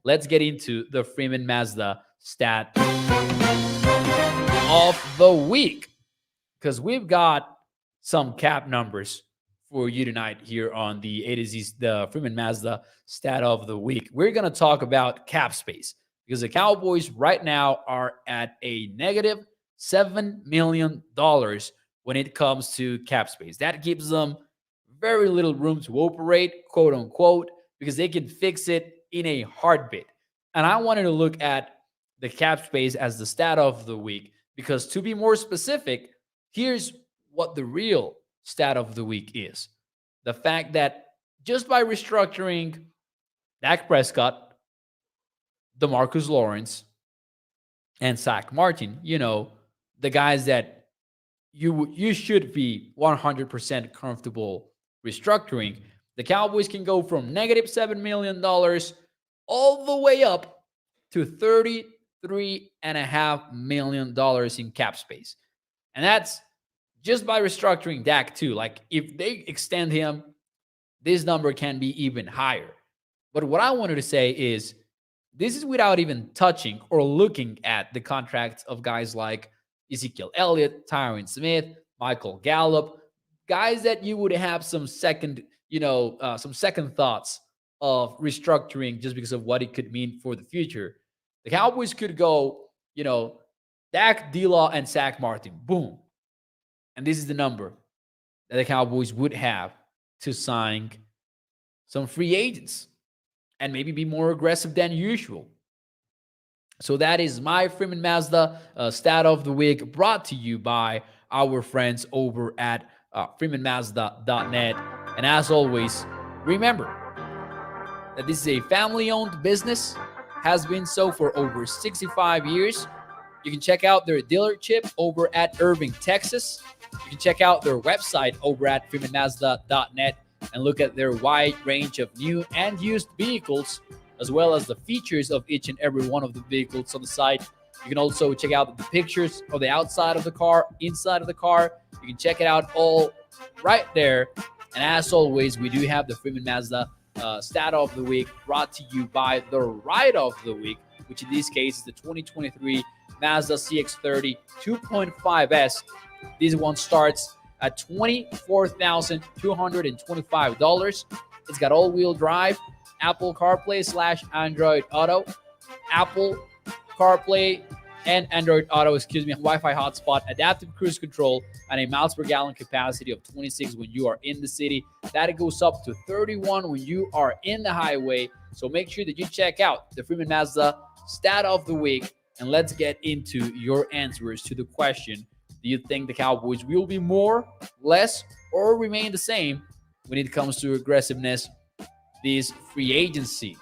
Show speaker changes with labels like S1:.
S1: let's get into the Freeman Mazda stat of the week, because we've got some cap numbers for you tonight here on the A to Z, the Freeman Mazda stat of the week. We're going to talk about cap space because the Cowboys right now are at a negative $7 million when it comes to cap space. That gives them very little room to operate, quote unquote, because they can fix it in a heartbeat. And I wanted to look at the cap space as the stat of the week because, to be more specific, here's what the real stat of the week is. The fact that just by restructuring Dak Prescott, DeMarcus Lawrence, and Zack Martin, the guys that you should be 100% comfortable restructuring, the Cowboys can go from negative $7 million all the way up to $33.5 million in cap space. And that's just by restructuring Dak too. Like, if they extend him, this number can be even higher. But what I wanted to say is this is without even touching or looking at the contracts of guys like Ezekiel Elliott, Tyron Smith, Michael Gallup, guys that you would have some second thoughts of restructuring just because of what it could mean for the future. The Cowboys could go, Dak, D-Law, and Zack Martin. Boom. And this is the number that the Cowboys would have to sign some free agents and maybe be more aggressive than usual. So that is my Freeman Mazda stat of the week, brought to you by our friends over at freemanmazda.net. And as always, remember that this is a family-owned business, has been so for over 65 years. You can check out their dealership over at Irving, Texas. You can check out their website over at freemanmazda.net and look at their wide range of new and used vehicles, as well as the features of each and every one of the vehicles on the site. You can also check out the pictures of the outside of the car, inside of the car. You can check it out all right there. And as always, we do have the Freeman Mazda stat of the week, brought to you by the ride of the week, which in this case is the 2023 Mazda CX-30 2.5S. This one starts at $24,225. It's got all-wheel drive, Apple CarPlay / Android Auto, Apple CarPlay and Android Auto, Wi-Fi hotspot, adaptive cruise control, and a miles per gallon capacity of 26 when you are in the city. That goes up to 31 when you are in the highway. So make sure that you check out the Freeman Mazda stat of the week, and let's get into your answers to the question: do you think the Cowboys will be more, less, or remain the same when it comes to aggressiveness this free agency?